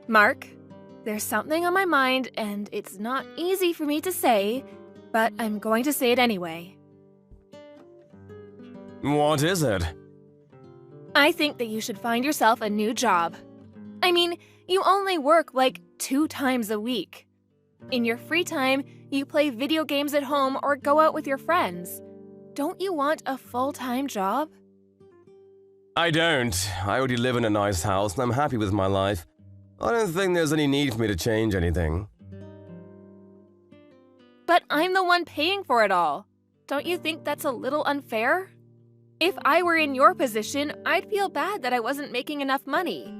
Mark, there's something on my mind and it's not easy for me to say, but I'm going to say it anyway. What is it? I think that you should find yourself a new job. I mean, you only work like 2 times a week. In your free time, you play video games at home or go out with your friends. Don't you want a full-time job? I don't. I already live in a nice house and I'm happy with my life. I don't think there's any need for me to change anything. But I'm the one paying for it all. Don't you think that's a little unfair? If I were in your position, I'd feel bad that I wasn't making enough money.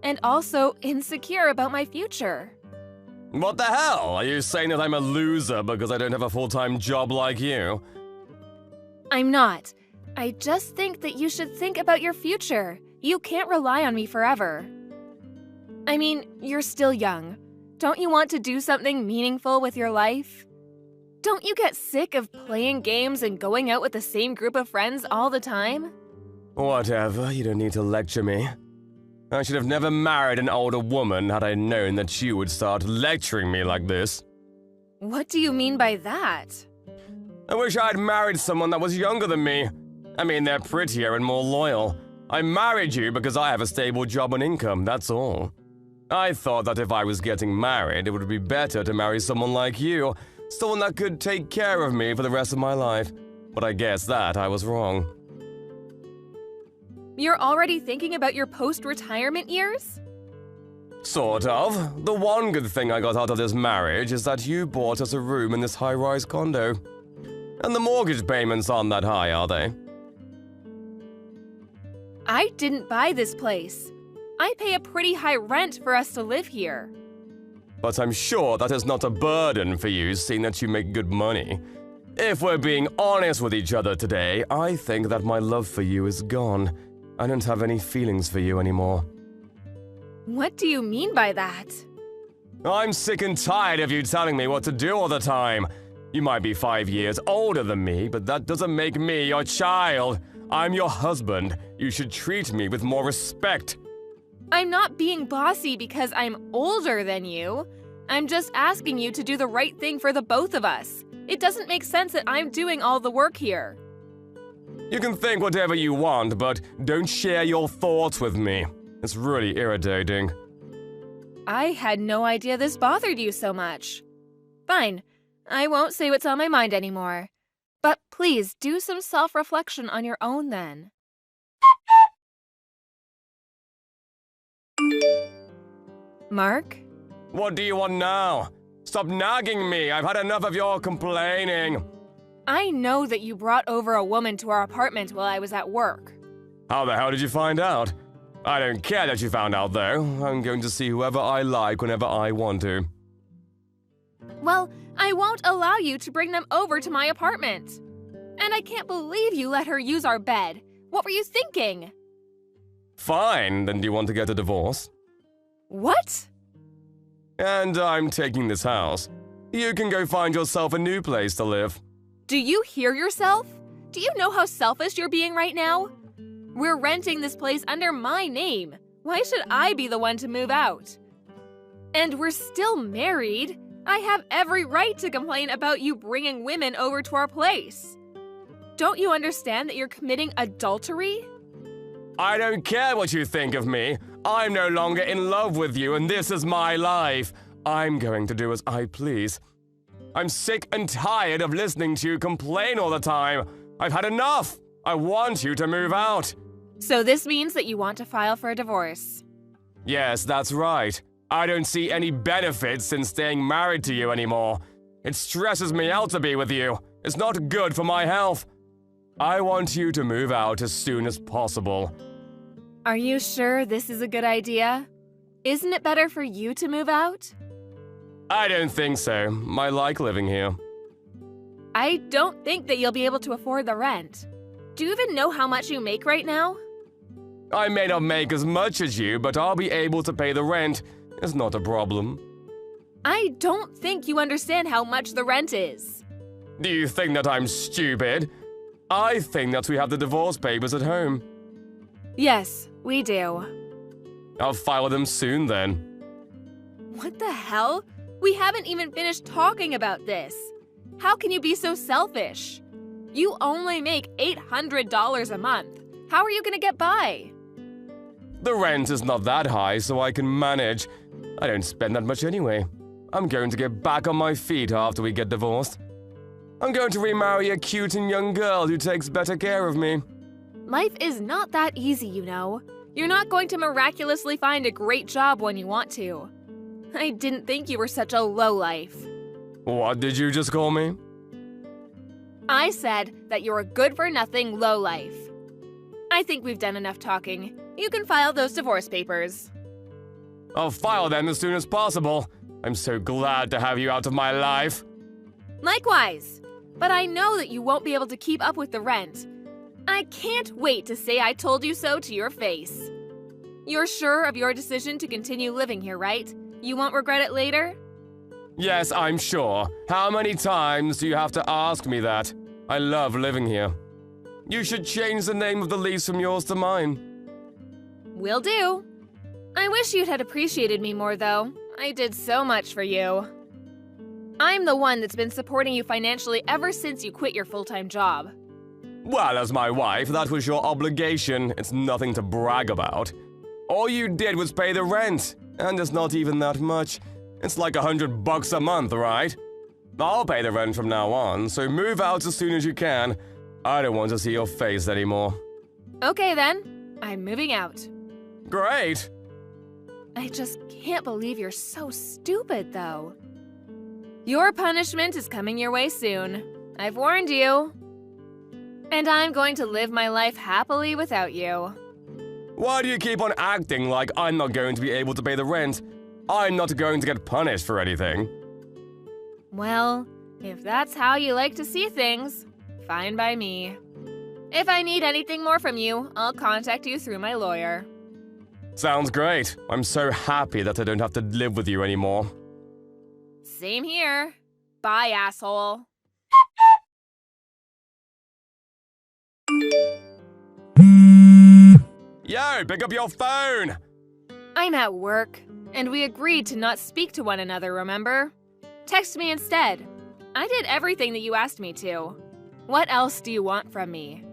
And also insecure about my future. What the hell? Are you saying that I'm a loser because I don't have a full-time job like you? I'm not. I just think that you should think about your future. You can't rely on me forever. I mean, you're still young. Don't you want to do something meaningful with your life? Don't you get sick of playing games and going out with the same group of friends all the time? Whatever, you don't need to lecture me. I should have never married an older woman had I known that you would start lecturing me like this. What do you mean by that? I wish I'd married someone that was younger than me. I mean, they're prettier and more loyal. I married you because I have a stable job and income, that's all. I thought that if I was getting married, it would be better to marry someone like you, someone that could take care of me for the rest of my life. But I guess that I was wrong. You're already thinking about your post-retirement years? Sort of. The one good thing I got out of this marriage is that you bought us a room in this high-rise condo. And the mortgage payments aren't that high, are they? I didn't buy this place. I pay a pretty high rent for us to live here. But I'm sure that is not a burden for you, seeing that you make good money. If we're being honest with each other today, I think that my love for you is gone. I don't have any feelings for you anymore. What do you mean by that? I'm sick and tired of you telling me what to do all the time. You might be 5 years older than me, but that doesn't make me your child. I'm your husband. You should treat me with more respect. I'm not being bossy because I'm older than you. I'm just asking you to do the right thing for the both of us. It doesn't make sense that I'm doing all the work here. You can think whatever you want, but don't share your thoughts with me. It's really irritating. I had no idea this bothered you so much. Fine, I won't say what's on my mind anymore. But please do some self-reflection on your own then. Mark? What do you want now? Stop nagging me. I've had enough of your complaining. I know that you brought over a woman to our apartment while I was at work. How the hell did you find out? I don't care that you found out, though. I'm going to see whoever I like whenever I want to. Well, I won't allow you to bring them over to my apartment. And I can't believe you let her use our bed. What were you thinking? Fine, then do you want to get a divorce? What? And I'm taking this house. You can go find yourself a new place to live. Do you hear yourself? Do you know how selfish you're being right now? We're renting this place under my name. Why should I be the one to move out? And we're still married. I have every right to complain about you bringing women over to our place. Don't you understand that you're committing adultery? I don't care what you think of me. I'm no longer in love with you, and this is my life. I'm going to do as I please. I'm sick and tired of listening to you complain all the time. I've had enough. I want you to move out. So this means that you want to file for a divorce. Yes, that's right. I don't see any benefits in staying married to you anymore. It stresses me out to be with you. It's not good for my health. I want you to move out as soon as possible. Are you sure this is a good idea? Isn't it better for you to move out? I don't think so. I like living here. I don't think that you'll be able to afford the rent. Do you even know how much you make right now? I may not make as much as you, but I'll be able to pay the rent. It's not a problem. I don't think you understand how much the rent is. Do you think that I'm stupid? I think that we have the divorce papers at home. Yes, we do. I'll file them soon then. What the hell? We haven't even finished talking about this. How can you be so selfish? You only make $800 a month. How are you going to get by? The rent is not that high, so I can manage. I don't spend that much anyway. I'm going to get back on my feet after we get divorced. I'm going to remarry a cute and young girl who takes better care of me. Life is not that easy, you know. You're not going to miraculously find a great job when you want to. I didn't think you were such a lowlife. What did you just call me? I said that you're a good-for-nothing lowlife. I think we've done enough talking. You can file those divorce papers. I'll file them as soon as possible. I'm so glad to have you out of my life. Likewise. But I know that you won't be able to keep up with the rent. I can't wait to say I told you so to your face. You're sure of your decision to continue living here, right? You won't regret it later? Yes, I'm sure. How many times do you have to ask me that? I love living here. You should change the name of the lease from yours to mine. Will do. I wish you'd had appreciated me more, though. I did so much for you. I'm the one that's been supporting you financially ever since you quit your full-time job. Well, as my wife, that was your obligation. It's nothing to brag about. All you did was pay the rent, and it's not even that much. It's like $100 a month, right? I'll pay the rent from now on, so move out as soon as you can. I don't want to see your face anymore. Okay then, I'm moving out. Great! I just can't believe you're so stupid, though. Your punishment is coming your way soon. I've warned you. And I'm going to live my life happily without you. Why do you keep on acting like I'm not going to be able to pay the rent? I'm not going to get punished for anything. Well, if that's how you like to see things, fine by me. If I need anything more from you, I'll contact you through my lawyer. Sounds great. I'm so happy that I don't have to live with you anymore. Same here. Bye, asshole. Yo, pick up your phone! I'm at work, and we agreed to not speak to one another, remember? Text me instead. I did everything that you asked me to. What else do you want from me?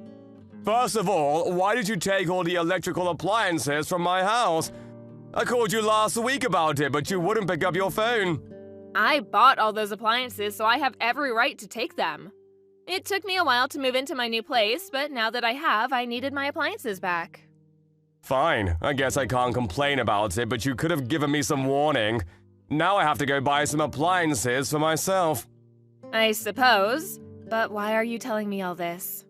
First of all, why did you take all the electrical appliances from my house? I called you last week about it, but you wouldn't pick up your phone. I bought all those appliances, so I have every right to take them. It took me a while to move into my new place, but now that I have, I needed my appliances back. Fine, I guess I can't complain about it, but you could have given me some warning. Now I have to go buy some appliances for myself. I suppose, but why are you telling me all this?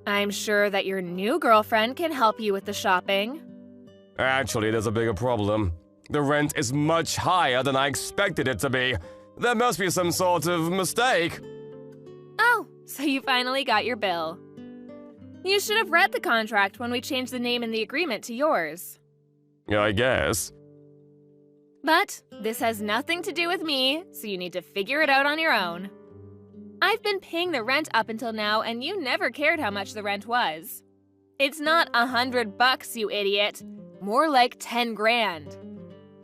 I'm sure that your new girlfriend can help you with the shopping. Actually, there's a bigger problem. The rent is much higher than I expected it to be. There must be some sort of mistake. Oh, so you finally got your bill. You should have read the contract when we changed the name in the agreement to yours. I guess. But this has nothing to do with me, so you need to figure it out on your own. I've been paying the rent up until now, and you never cared how much the rent was. It's not $100, you idiot. More like 10 grand.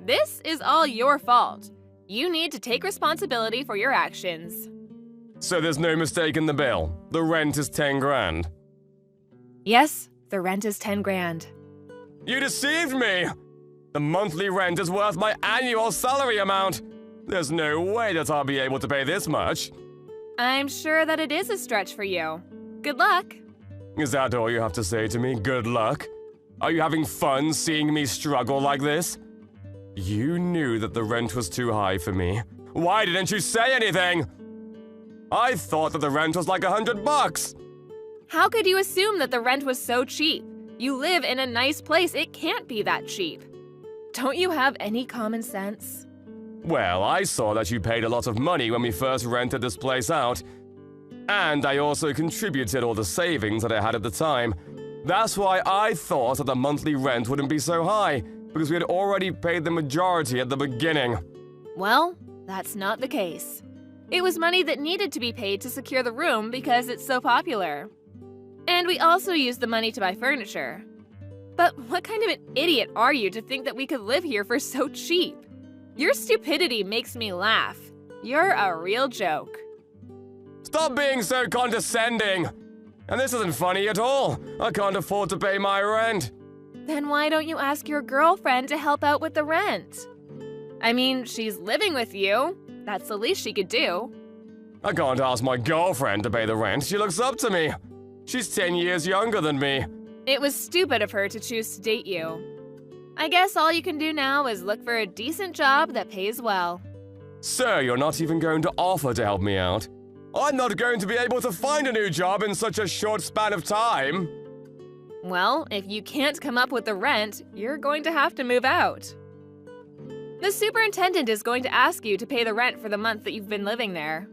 This is all your fault. You need to take responsibility for your actions. So there's no mistake in the bill. The rent is 10 grand. Yes, the rent is 10 grand. You deceived me! The monthly rent is worth my annual salary amount. There's no way that I'll be able to pay this much. I'm sure that it is a stretch for you. Good luck. Is that all you have to say to me? Good luck? Are you having fun seeing me struggle like this? You knew that the rent was too high for me. Why didn't you say anything? I thought that the rent was like $100. How could you assume that the rent was so cheap? You live in a nice place. It can't be that cheap. Don't you have any common sense? Well, I saw that you paid a lot of money when we first rented this place out. And I also contributed all the savings that I had at the time. That's why I thought that the monthly rent wouldn't be so high, because we had already paid the majority at the beginning. Well, that's not the case. It was money that needed to be paid to secure the room because it's so popular. And we also used the money to buy furniture. But what kind of an idiot are you to think that we could live here for so cheap? Your stupidity makes me laugh. You're a real joke. Stop being so condescending! And this isn't funny at all. I can't afford to pay my rent. Then why don't you ask your girlfriend to help out with the rent? I mean, she's living with you. That's the least she could do. I can't ask my girlfriend to pay the rent. She looks up to me. She's 10 years younger than me. It was stupid of her to choose to date you. I guess all you can do now is look for a decent job that pays well. Sir, you're not even going to offer to help me out. I'm not going to be able to find a new job in such a short span of time. Well, if you can't come up with the rent, you're going to have to move out. The superintendent is going to ask you to pay the rent for the month that you've been living there.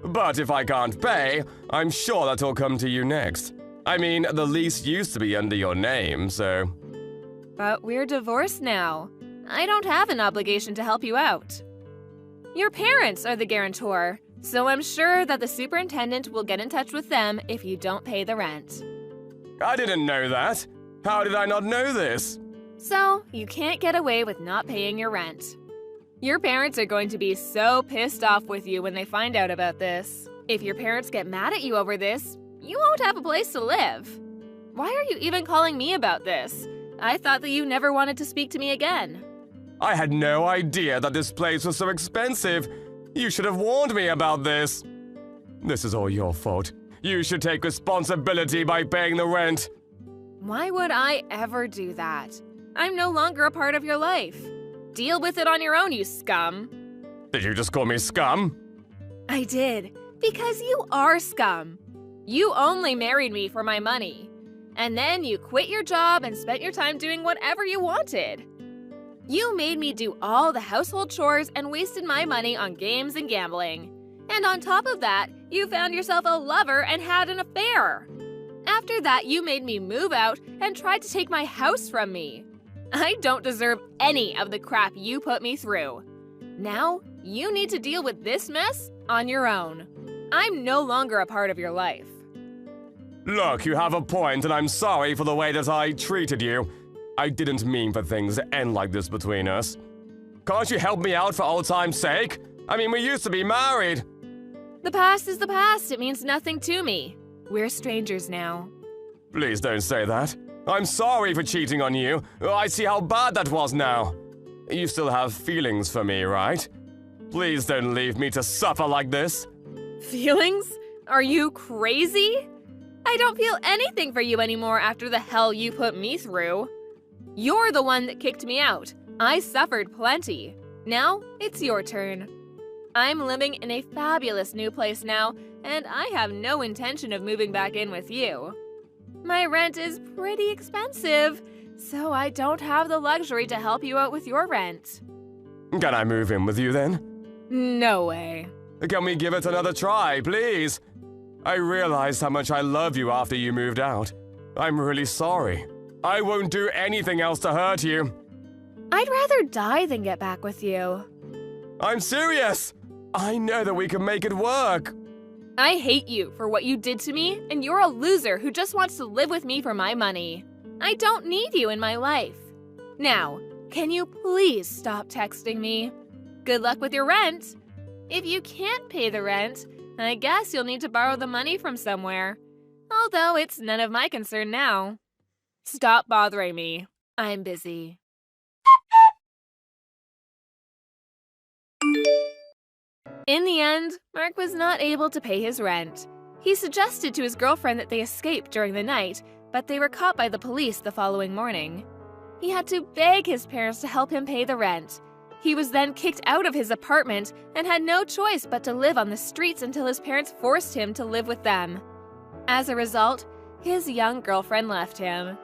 But if I can't pay, I'm sure that'll come to you next. I mean, the lease used to be under your name, so... But we're divorced now. I don't have an obligation to help you out. Your parents are the guarantor, so I'm sure that the superintendent will get in touch with them if you don't pay the rent. I didn't know that. How did I not know this? So, you can't get away with not paying your rent. Your parents are going to be so pissed off with you when they find out about this. If your parents get mad at you over this, you won't have a place to live. Why are you even calling me about this? I thought that you never wanted to speak to me again. I had no idea that this place was so expensive. You should have warned me about this. This is all your fault. You should take responsibility by paying the rent. Why would I ever do that? I'm no longer a part of your life. Deal with it on your own, you scum. Did you just call me scum? I did, because you are scum. You only married me for my money. And then you quit your job and spent your time doing whatever you wanted. You made me do all the household chores and wasted my money on games and gambling. And on top of that, you found yourself a lover and had an affair. After that, you made me move out and tried to take my house from me. I don't deserve any of the crap you put me through. Now, you need to deal with this mess on your own. I'm no longer a part of your life. Look, you have a point, and I'm sorry for the way that I treated you. I didn't mean for things to end like this between us. Can't you help me out for old time's sake? I mean, we used to be married. The past is the past. It means nothing to me. We're strangers now. Please don't say that. I'm sorry for cheating on you. I see how bad that was now. You still have feelings for me, right? Please don't leave me to suffer like this. Feelings? Are you crazy? I don't feel anything for you anymore after the hell you put me through. You're the one that kicked me out. I suffered plenty. Now, it's your turn. I'm living in a fabulous new place now, and I have no intention of moving back in with you. My rent is pretty expensive, so I don't have the luxury to help you out with your rent. Can I move in with you then? No way. Can we give it another try, please? I realized how much I love you after you moved out. I'm really sorry. I won't do anything else to hurt you. I'd rather die than get back with you. I'm serious. I know that we can make it work. I hate you for what you did to me, and you're a loser who just wants to live with me for my money. I don't need you in my life. Now, can you please stop texting me? Good luck with your rent. If you can't pay the rent, I guess you'll need to borrow the money from somewhere. Although it's none of my concern now. Stop bothering me. I'm busy. In the end, Mark was not able to pay his rent. He suggested to his girlfriend that they escape during the night, but they were caught by the police the following morning. He had to beg his parents to help him pay the rent. He was then kicked out of his apartment and had no choice but to live on the streets until his parents forced him to live with them. As a result, his young girlfriend left him.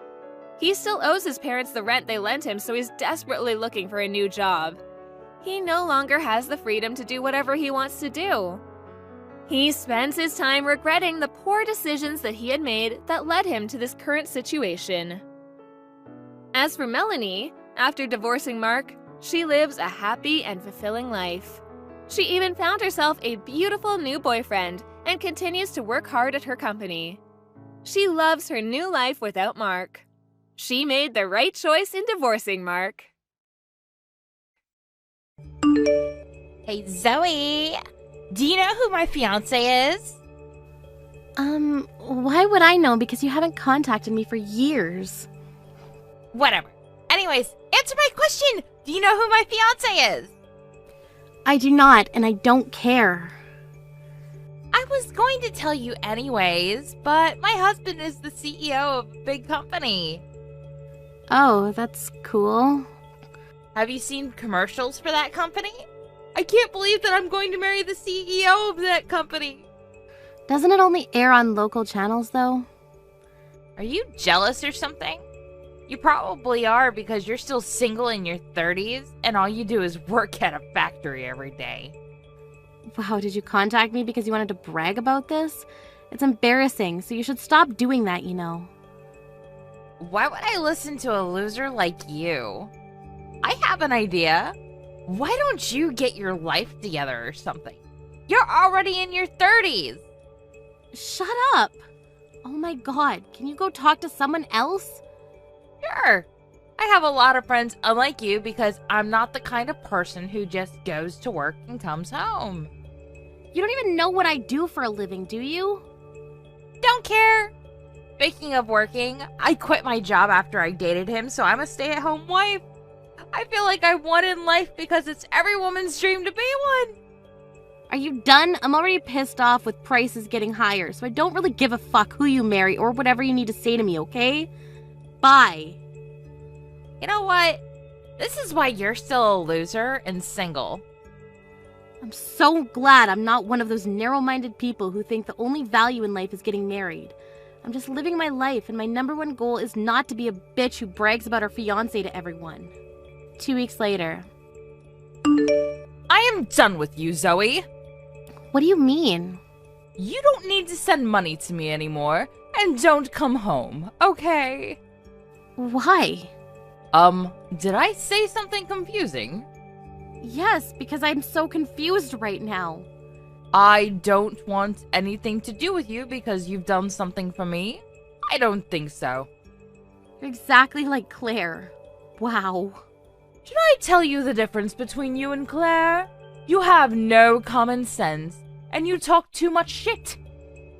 He still owes his parents the rent they lent him, so he's desperately looking for a new job. He no longer has the freedom to do whatever he wants to do. He spends his time regretting the poor decisions that he had made that led him to this current situation. As for Melanie, after divorcing Mark, she lives a happy and fulfilling life. She even found herself a beautiful new boyfriend and continues to work hard at her company. She loves her new life without Mark. She made the right choice in divorcing Mark. Hey, Zoe. Do you know who my fiancé is? Why would I know? Because you haven't contacted me for years. Whatever. Anyways, answer my question. Do you know who my fiancé is? I do not, and I don't care. I was going to tell you anyways, but my husband is the CEO of a big company. Oh, that's cool. Have you seen commercials for that company? I can't believe that I'm going to marry the CEO of that company. Doesn't it only air on local channels, though? Are you jealous or something? You probably are because you're still single in your 30s and all you do is work at a factory every day. Wow, did you contact me because you wanted to brag about this? It's embarrassing, so you should stop doing that, you know. Why would I listen to a loser like you? I have an idea. Why don't you get your life together or something? You're already in your 30s. Shut up! Oh my god, can you go talk to someone else? Sure. I have a lot of friends unlike you because I'm not the kind of person who just goes to work and comes home. You don't even know what I do for a living, do you? Don't care. Speaking of working, I quit my job after I dated him, so I'm a stay-at-home wife. I feel like I won in life because it's every woman's dream to be one. Are you done? I'm already pissed off with prices getting higher, so I don't really give a fuck who you marry or whatever you need to say to me, okay? Bye. You know what? This is why you're still a loser and single. I'm so glad I'm not one of those narrow-minded people who think the only value in life is getting married. I'm just living my life, and my number one goal is not to be a bitch who brags about her fiancé to everyone. 2 weeks later. I am done with you, Zoe. What do you mean? You don't need to send money to me anymore, and don't come home, okay? Why? Did I say something confusing? Yes, because I'm so confused right now. I don't want anything to do with you because you've done something for me? I don't think so. You're exactly like Claire. Wow. Should I tell you the difference between you and Claire? You have no common sense, and you talk too much shit.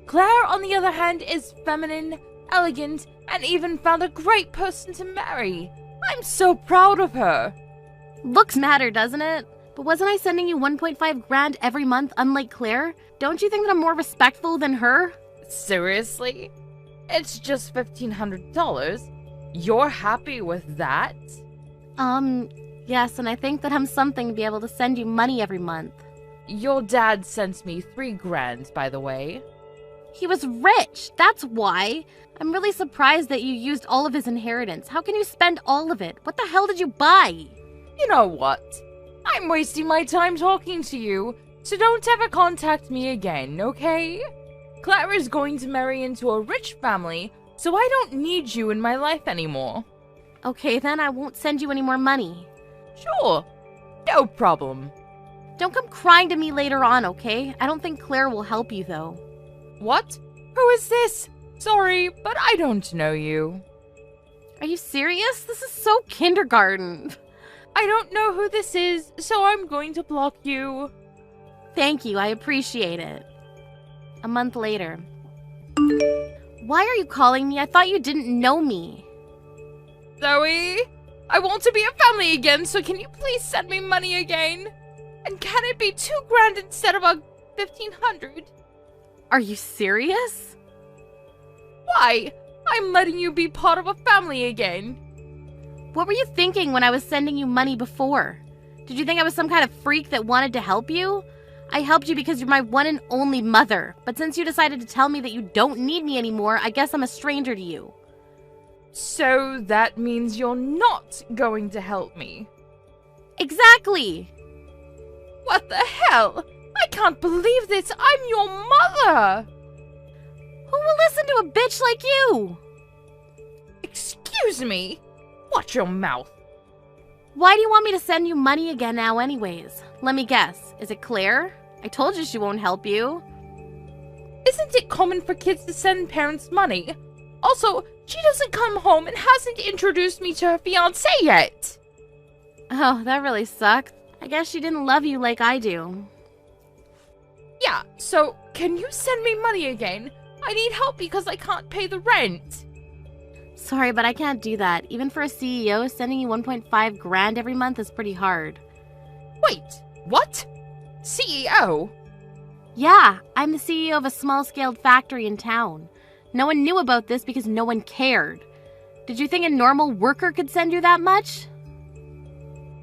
Claire, on the other hand, is feminine, elegant, and even found a great person to marry. I'm so proud of her. Looks matter, doesn't it? But wasn't I sending you 1.5 grand every month, unlike Claire? Don't you think that I'm more respectful than her? Seriously? It's just $1,500. You're happy with that? Yes, and I think that I'm something to be able to send you money every month. Your dad sent me 3 grand, by the way. He was rich, that's why. I'm really surprised that you used all of his inheritance. How can you spend all of it? What the hell did you buy? You know what? I'm wasting my time talking to you, so don't ever contact me again, okay? Claire is going to marry into a rich family, so I don't need you in my life anymore. Okay, then I won't send you any more money. Sure, no problem. Don't come crying to me later on, okay? I don't think Claire will help you, though. What? Who is this? Sorry, but I don't know you. Are you serious? This is so kindergarten. I don't know who this is, so I'm going to block you. Thank you, I appreciate it. A month later. Why are you calling me? I thought you didn't know me. Zoe, I want to be a family again, so can you please send me money again? And can it be 2 grand instead of a 1,500? Are you serious? Why? I'm letting you be part of a family again. What were you thinking when I was sending you money before? Did you think I was some kind of freak that wanted to help you? I helped you because you're my one and only mother, but since you decided to tell me that you don't need me anymore, I guess I'm a stranger to you. So that means you're not going to help me. Exactly! What the hell? I can't believe this! I'm your mother! Who will listen to a bitch like you? Excuse me? Watch your mouth. Why do you want me to send you money again now anyways? Let me guess. Is it Claire? I told you she won't help you. Isn't it common for kids to send parents money? Also, she doesn't come home and hasn't introduced me to her fiancé yet. Oh, that really sucks. I guess she didn't love you like I do. Yeah, so can you send me money again? I need help because I can't pay the rent. Sorry, but I can't do that. Even for a CEO, sending you 1.5 grand every month is pretty hard. Wait, what? CEO? Yeah, I'm the CEO of a small-scaled factory in town. No one knew about this because no one cared. Did you think a normal worker could send you that much?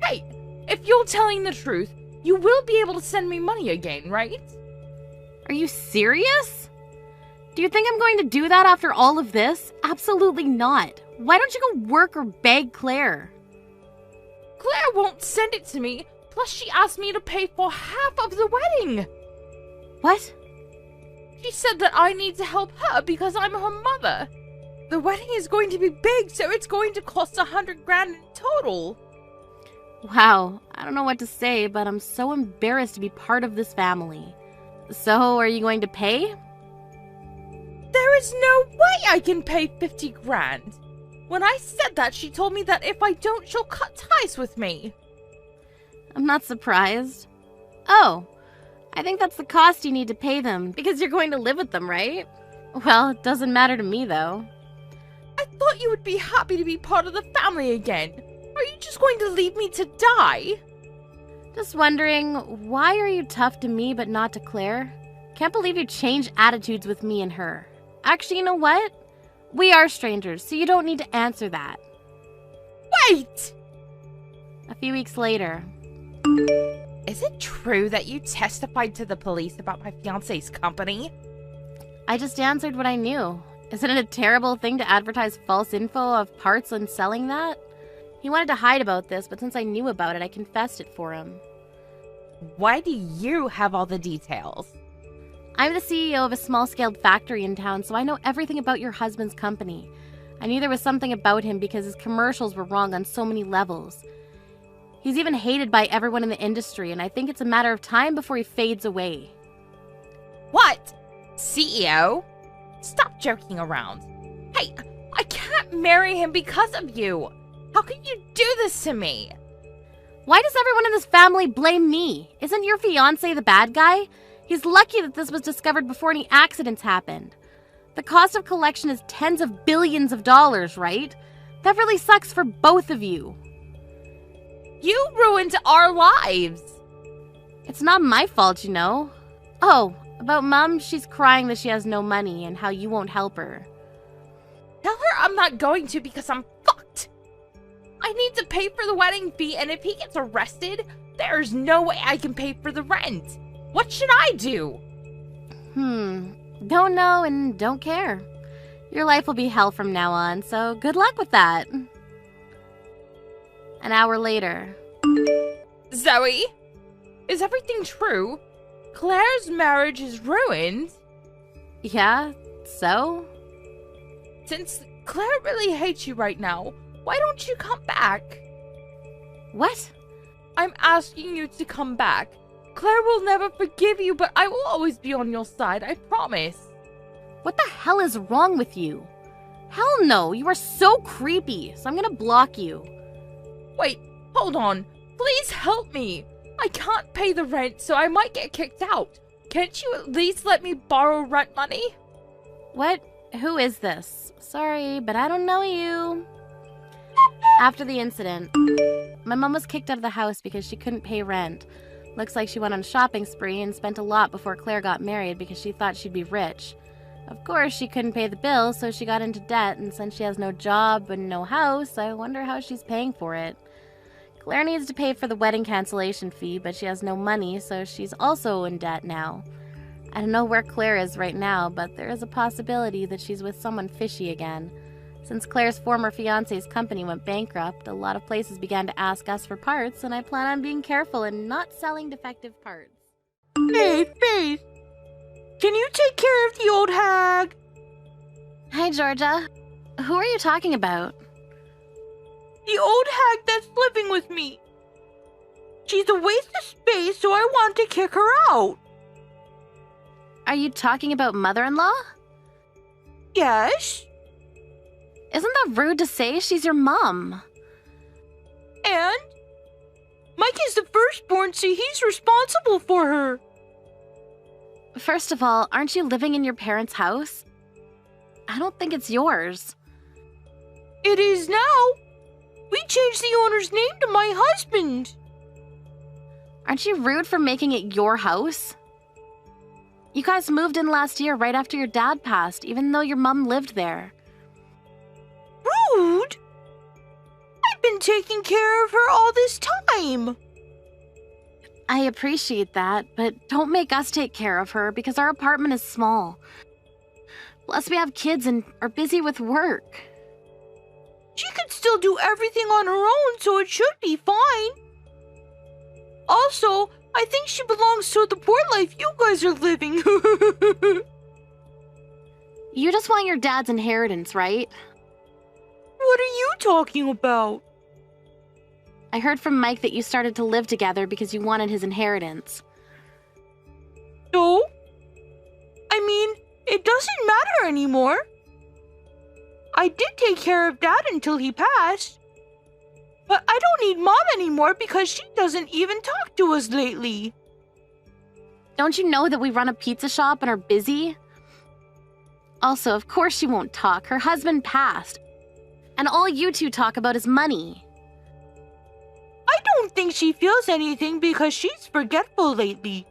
Hey, if you're telling the truth, you will be able to send me money again, right? Are you serious? Do you think I'm going to do that after all of this? Absolutely not. Why don't you go work or beg Claire? Claire won't send it to me, plus she asked me to pay for half of the wedding. What? She said that I need to help her because I'm her mother. The wedding is going to be big, so it's going to cost 100 grand in total. Wow, I don't know what to say, but I'm so embarrassed to be part of this family. So, are you going to pay? There is no way I can pay 50 grand. When I said that, she told me that if I don't, she'll cut ties with me. I'm not surprised. Oh, I think that's the cost you need to pay them, because you're going to live with them, right? Well, it doesn't matter to me, though. I thought you would be happy to be part of the family again. Are you just going to leave me to die? Just wondering, why are you tough to me but not to Claire? Can't believe you changed attitudes with me and her. Actually, you know what? We are strangers, so you don't need to answer that. Wait! A few weeks later. Is it true that you testified to the police about my fiancé's company? I just answered what I knew. Isn't it a terrible thing to advertise false info of parts and selling that? He wanted to hide about this, but since I knew about it, I confessed it for him. Why do you have all the details? I'm the CEO of a small-scaled factory in town, so I know everything about your husband's company. I knew there was something about him because his commercials were wrong on so many levels. He's even hated by everyone in the industry, and I think it's a matter of time before he fades away. What? CEO? Stop joking around. Hey, I can't marry him because of you. How can you do this to me? Why does everyone in this family blame me? Isn't your fiancé the bad guy? He's lucky that this was discovered before any accidents happened. The cost of collection is tens of billions of dollars, right? That really sucks for both of you. You ruined our lives. It's not my fault, you know. Oh, about Mom, she's crying that she has no money and how you won't help her. Tell her I'm not going to because I'm fucked. I need to pay for the wedding fee, and if he gets arrested, there's no way I can pay for the rent. What should I do? Don't know and don't care. Your life will be hell from now on, so good luck with that. An hour later. Zoe? Is everything true? Claire's marriage is ruined? Yeah, so? Since Claire really hates you right now, why don't you come back? What? I'm asking you to come back. Claire will never forgive you, but I will always be on your side, I promise. What the hell is wrong with you? Hell no, you are so creepy, so I'm gonna block you. Wait, hold on. Please help me. I can't pay the rent, so I might get kicked out. Can't you at least let me borrow rent money? What? Who is this? Sorry, but I don't know you. After the incident, my mom was kicked out of the house because she couldn't pay rent. Looks like she went on a shopping spree and spent a lot before Claire got married because she thought she'd be rich. Of course, she couldn't pay the bill, so she got into debt, and since she has no job and no house, I wonder how she's paying for it. Claire needs to pay for the wedding cancellation fee, but she has no money, so she's also in debt now. I don't know where Claire is right now, but there is a possibility that she's with someone fishy again. Since Claire's former fiancé's company went bankrupt, a lot of places began to ask us for parts, and I plan on being careful and not selling defective parts. Hey, Faith! Can you take care of the old hag? Hi, Georgia. Who are you talking about? The old hag that's living with me. She's a waste of space, so I want to kick her out. Are you talking about mother-in-law? Yes? Isn't that rude to say? She's your mom. And? Mike is the first firstborn, so he's responsible for her. First of all, aren't you living in your parents' house? I don't think it's yours. It is now. We changed the owner's name to my husband. Aren't you rude for making it your house? You guys moved in last year right after your dad passed, even though your mom lived there. Rude? I've been taking care of her all this time. I appreciate that, but don't make us take care of her because our apartment is small. Plus, we have kids and are busy with work. She could still do everything on her own, so it should be fine. Also, I think she belongs to the poor life you guys are living. You just want your dad's inheritance, right? What are you talking about? I heard from Mike that you started to live together because you wanted his inheritance. No? I mean, it doesn't matter anymore. I did take care of Dad until he passed. But I don't need Mom anymore because she doesn't even talk to us lately. Don't you know that we run a pizza shop and are busy? Also, of course she won't talk. Her husband passed. And all you two talk about is money. I don't think she feels anything because she's forgetful lately.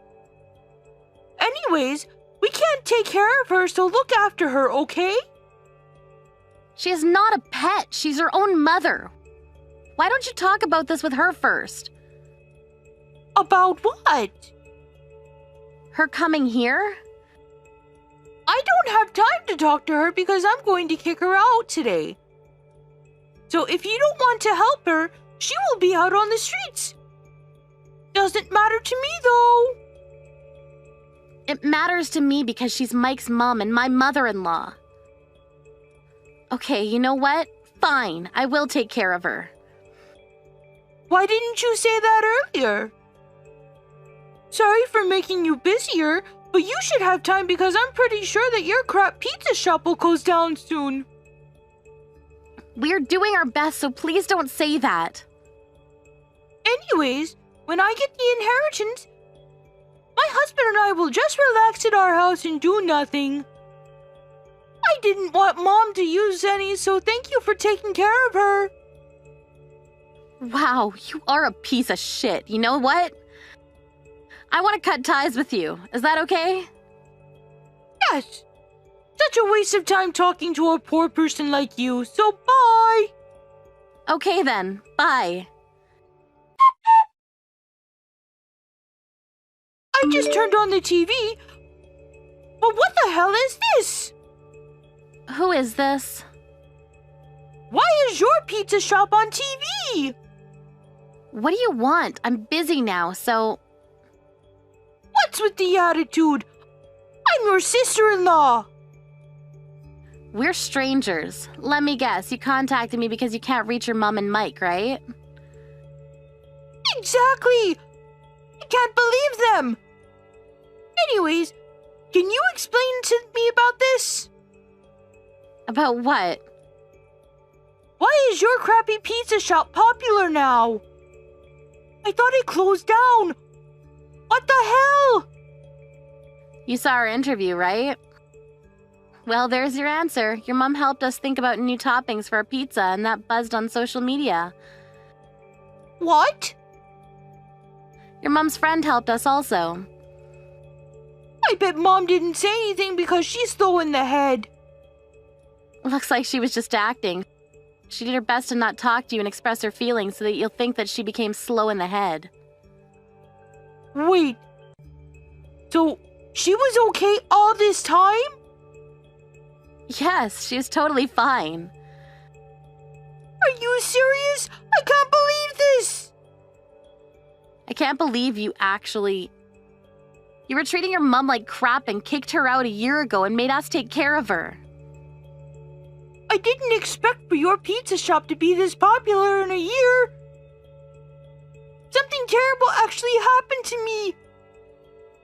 Anyways, we can't take care of her, so look after her, okay? She is not a pet. She's her own mother. Why don't you talk about this with her first? About what? Her coming here? I don't have time to talk to her because I'm going to kick her out today. So if you don't want to help her, she will be out on the streets. Doesn't matter to me, though. It matters to me because she's Mike's mom and my mother-in-law. Okay, you know what? Fine, I will take care of her. Why didn't you say that earlier? Sorry for making you busier, but you should have time because I'm pretty sure that your crap pizza shop will close down soon. We're doing our best, so please don't say that. Anyways, when I get the inheritance, my husband and I will just relax at our house and do nothing. I didn't want Mom to use any, so thank you for taking care of her. Wow, you are a piece of shit. You know what? I want to cut ties with you. Is that okay? Yes. Such a waste of time talking to a poor person like you, so bye. Okay then, bye. I just turned on the TV. But what the hell is this? Who is this? Why is your pizza shop on TV? What do you want? I'm busy now, so... What's with the attitude? I'm your sister-in-law. We're strangers. Let me guess, you contacted me because you can't reach your mom and Mike, right? Exactly. I can't believe them. Anyways, can you explain to me about this? About what? Why is your crappy pizza shop popular now? I thought it closed down. What the hell? You saw our interview, right? Well, there's your answer. Your mom helped us think about new toppings for our pizza, and that buzzed on social media. What? Your mom's friend helped us also. I bet Mom didn't say anything because she's slow in the head. Looks like she was just acting. She did her best to not talk to you and express her feelings so that you'll think that she became slow in the head. Wait. So, she was okay all this time? Yes, she was totally fine. Are you serious? I can't believe this! I can't believe you actually... You were treating your mom like crap and kicked her out a year ago and made us take care of her. I didn't expect for your pizza shop to be this popular in a year. Something terrible actually happened to me.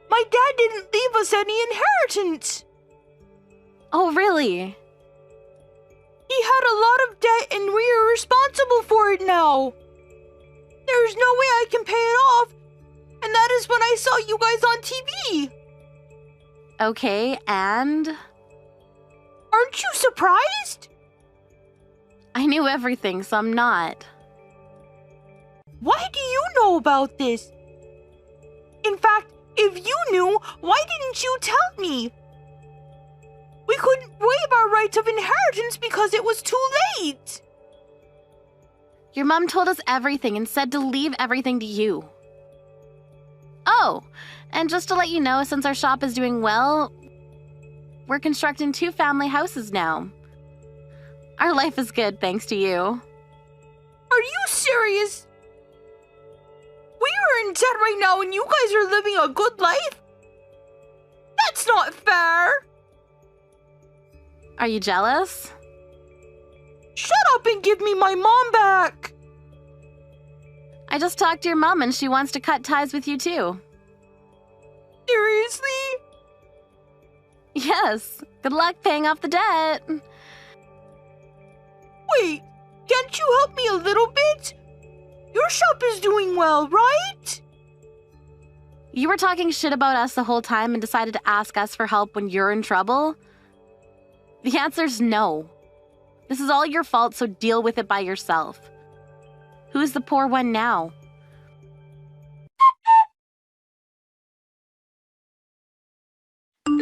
My dad didn't leave us any inheritance. Oh, really? He had a lot of debt and we are responsible for it now. There's no way I can pay it off, And that is when I saw you guys on TV. Okay, and? Aren't you surprised? I knew everything, so I'm not. Why do you know about this? In fact, if you knew, why didn't you tell me? We couldn't waive our rights of inheritance because it was too late. Your mom told us everything and said to leave everything to you. Oh, and just to let you know, since our shop is doing well, we're constructing 2 family houses now. Our life is good thanks to you. Are you serious? We are in debt right now and you guys are living a good life? That's not fair. Are you jealous? Shut up and give me my mom back. I just talked to your mom and she wants to cut ties with you too. Seriously? Yes. Good luck paying off the debt. Wait, can't you help me a little bit? Your shop is doing well, right? You were talking shit about us the whole time and decided to ask us for help when you're in trouble? The answer's no. This is all your fault, so deal with it by yourself. Who's the poor one now?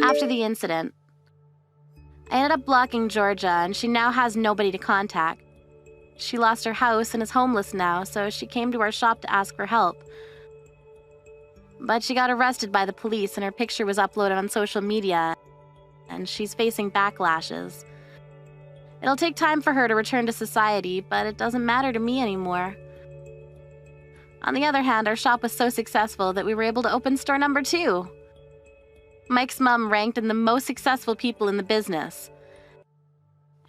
After the incident, I ended up blocking Georgia, and she now has nobody to contact. She lost her house and is homeless now, so she came to our shop to ask for help. But she got arrested by the police, and her picture was uploaded on social media, and she's facing backlashes. It'll take time for her to return to society, but it doesn't matter to me anymore. On the other hand, our shop was so successful that we were able to open store number 2. Mike's mom ranked in the most successful people in the business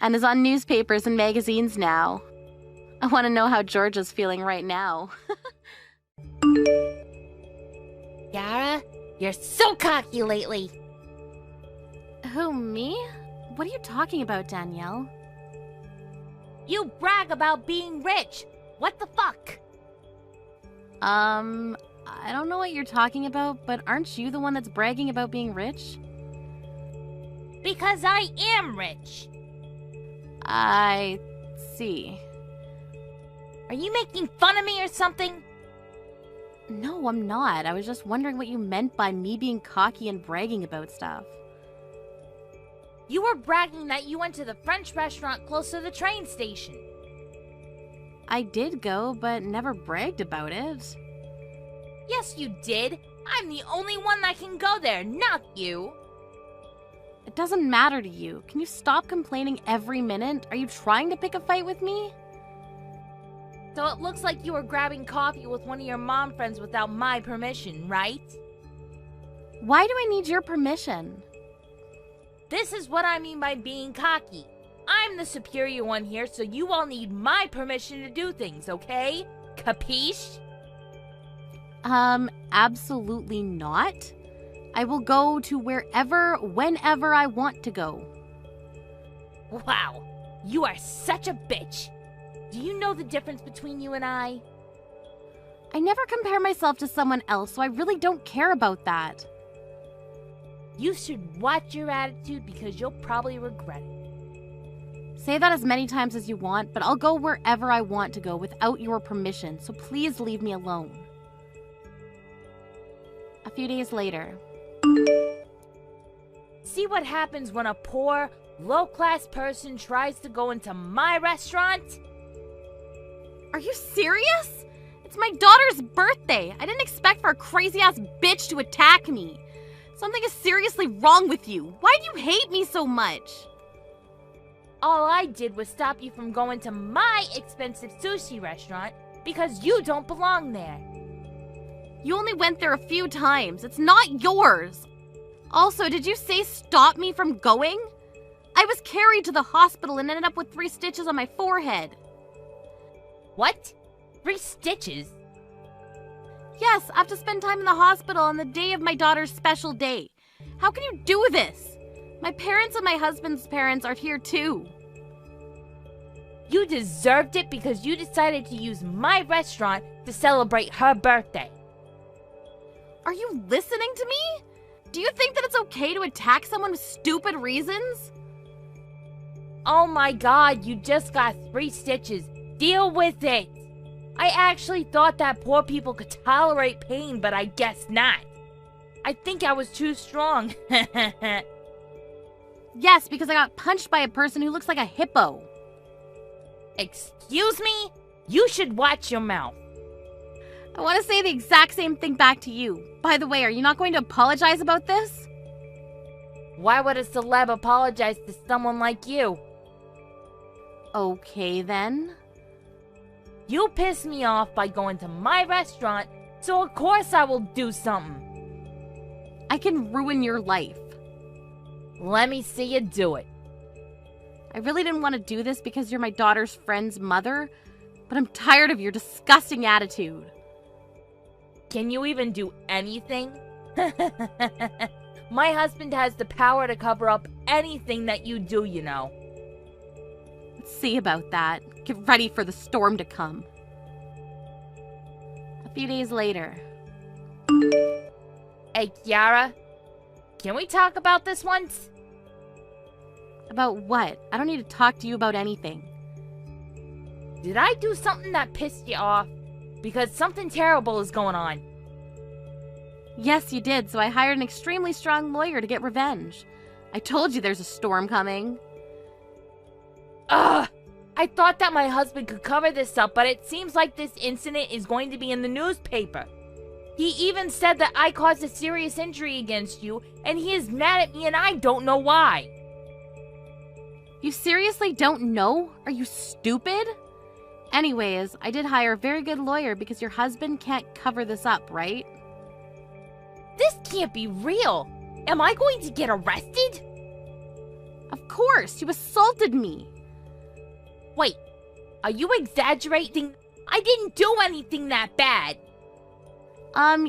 and is on newspapers and magazines now. I want to know how Georgia's feeling right now. Yara, you're so cocky lately. Who, me? What are you talking about, Danielle? You brag about being rich. What the fuck? I don't know what you're talking about, but aren't you the one that's bragging about being rich? Because I am rich. I see. Are you making fun of me or something? No, I'm not. I was just wondering what you meant by me being cocky and bragging about stuff. You were bragging that you went to the French restaurant close to the train station. I did go, but never bragged about it. Yes, you did. I'm the only one that can go there, not you. It doesn't matter to you. Can you stop complaining every minute? Are you trying to pick a fight with me? So it looks like you were grabbing coffee with one of your mom friends without my permission, right? Why do I need your permission? This is what I mean by being cocky. I'm the superior one here, so you all need my permission to do things, okay? Capiche? Absolutely not. I will go to wherever, whenever I want to go. Wow, you are such a bitch. Do you know the difference between you and I? I never compare myself to someone else, so I really don't care about that. You should watch your attitude because you'll probably regret it. Say that as many times as you want, but I'll go wherever I want to go without your permission, so please leave me alone. A few days later. See what happens when a poor, low-class person tries to go into my restaurant? Are you serious? It's my daughter's birthday. I didn't expect for a crazy-ass bitch to attack me. Something is seriously wrong with you. Why do you hate me so much? All I did was stop you from going to my expensive sushi restaurant because you don't belong there. You only went there a few times. It's not yours. Also, did you say stop me from going? I was carried to the hospital and ended up with 3 stitches on my forehead. What? 3 stitches? Yes, I have to spend time in the hospital on the day of my daughter's special day. How can you do this? My parents and my husband's parents are here too. You deserved it because you decided to use my restaurant to celebrate her birthday. Are you listening to me? Do you think that it's okay to attack someone with stupid reasons? Oh my god, you just got 3 stitches. Deal with it. I actually thought that poor people could tolerate pain, but I guess not. I think I was too strong. Yes, because I got punched by a person who looks like a hippo. Excuse me? You should watch your mouth. I want to say the exact same thing back to you. By the way, are you not going to apologize about this? Why would a celeb apologize to someone like you? Okay, then. You pissed me off by going to my restaurant, so of course I will do something. I can ruin your life. Let me see you do it. I really didn't want to do this because you're my daughter's friend's mother, but I'm tired of your disgusting attitude. Can you even do anything? My husband has the power to cover up anything that you do, you know. Let's see about that. Get ready for the storm to come. A few days later. Hey, Kiara, can we talk about this once? About what? I don't need to talk to you about anything. Did I do something that pissed you off? Because something terrible is going on. Yes, you did, so I hired an extremely strong lawyer to get revenge. I told you there's a storm coming. Ugh! I thought that my husband could cover this up, but it seems like this incident is going to be in the newspaper. He even said that I caused a serious injury against you, and he is mad at me and I don't know why. You seriously don't know? Are you stupid? Anyways, I did hire a very good lawyer because your husband can't cover this up, right? This can't be real. Am I going to get arrested? Of course, you assaulted me. Wait, are you exaggerating? I didn't do anything that bad.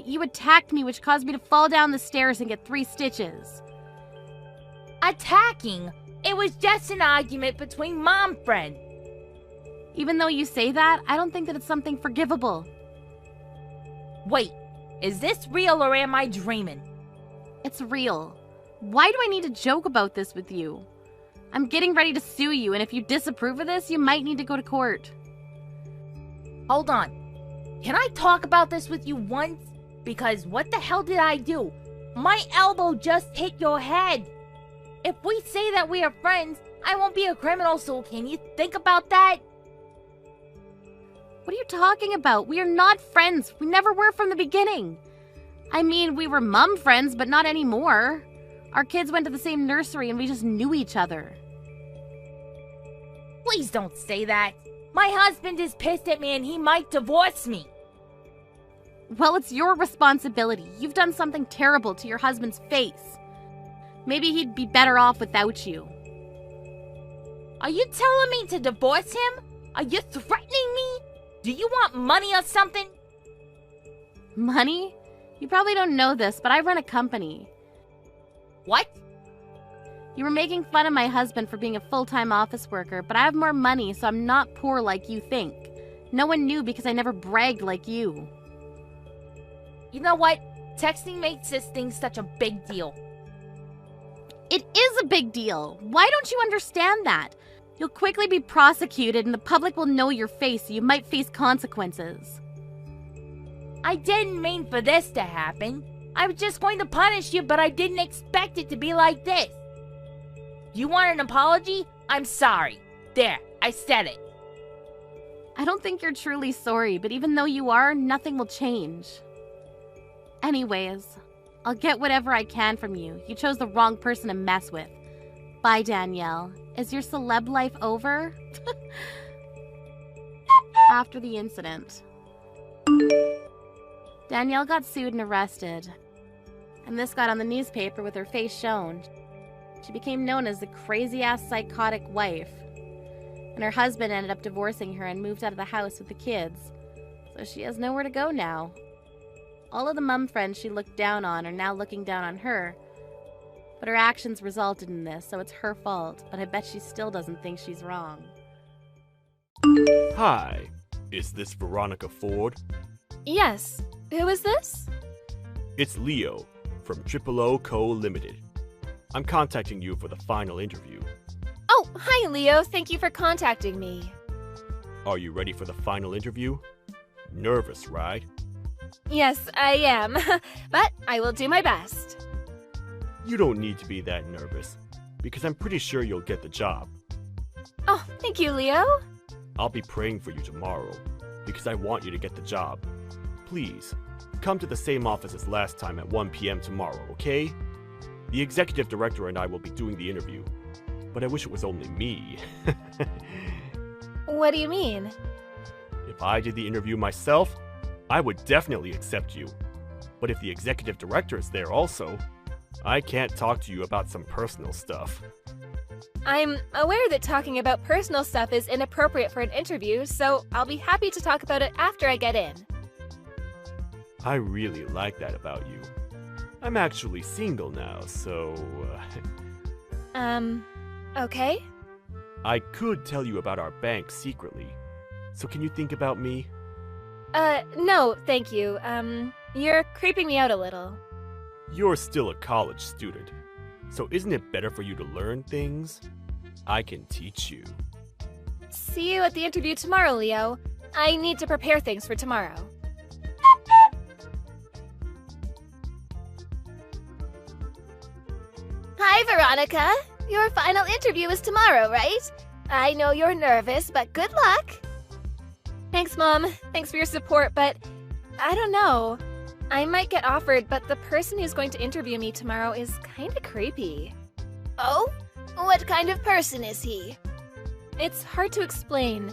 You attacked me, which caused me to fall down the stairs and get 3 stitches. Attacking? It was just an argument between mom friends. Even though you say that, I don't think that it's something forgivable. Wait, is this real or am I dreaming? It's real. Why do I need to joke about this with you? I'm getting ready to sue you, and if you disapprove of this, you might need to go to court. Hold on. Can I talk about this with you once? Because what the hell did I do? My elbow just hit your head. If we say that we are friends, I won't be a criminal, so can you think about that? What are you talking about? We are not friends. We never were from the beginning. I mean, we were mum friends, but not anymore. Our kids went to the same nursery and we just knew each other. Please don't say that. My husband is pissed at me and he might divorce me. Well, it's your responsibility. You've done something terrible to your husband's face. Maybe he'd be better off without you. Are you telling me to divorce him? Are you threatening me? Do you want money or something? Money? You probably don't know this, but I run a company. What? You were making fun of my husband for being a full-time office worker, but I have more money, so I'm not poor like you think. No one knew because I never bragged like you. You know what? Texting makes this thing such a big deal. It is a big deal. Why don't you understand that? You'll quickly be prosecuted and the public will know your face, so you might face consequences. I didn't mean for this to happen. I was just going to punish you, but I didn't expect it to be like this. You want an apology? I'm sorry. There, I said it. I don't think you're truly sorry, but even though you are, nothing will change. Anyways, I'll get whatever I can from you. You chose the wrong person to mess with. Bye, Danielle. Is your celeb life over? After the incident. Danielle got sued and arrested. And this got on the newspaper with her face shown. She became known as the crazy-ass psychotic wife. And her husband ended up divorcing her and moved out of the house with the kids. So she has nowhere to go now. All of the mum friends she looked down on are now looking down on her. But her actions resulted in this, so it's her fault. But I bet she still doesn't think she's wrong. Hi, is this Veronica Ford? Yes. Who is this? It's Leo from Triple O Co. Limited. I'm contacting you for the final interview. Oh, hi, Leo. Thank you for contacting me. Are you ready for the final interview? Nervous, right? Yes, I am. But I will do my best. You don't need to be that nervous, because I'm pretty sure you'll get the job. Oh, thank you, Leo. I'll be praying for you tomorrow, because I want you to get the job. Please, come to the same office as last time at 1 p.m. tomorrow, okay? The executive director and I will be doing the interview, but I wish it was only me. What do you mean? If I did the interview myself, I would definitely accept you. But if the executive director is there also, I can't talk to you about some personal stuff. I'm aware that talking about personal stuff is inappropriate for an interview, so I'll be happy to talk about it after I get in. I really like that about you. I'm actually single now, so... Okay? I could tell you about our bank secretly. So can you think about me? No, thank you. You're creeping me out a little. You're still a college student, so isn't it better for you to learn things? I can teach you. See you at the interview tomorrow, Leo. I need to prepare things for tomorrow. Hi, Veronica. Your final interview is tomorrow, right? I know you're nervous, but good luck. Thanks, Mom. Thanks for your support, but I don't know. I might get offered, but the person who's going to interview me tomorrow is kinda creepy. Oh? What kind of person is he? It's hard to explain.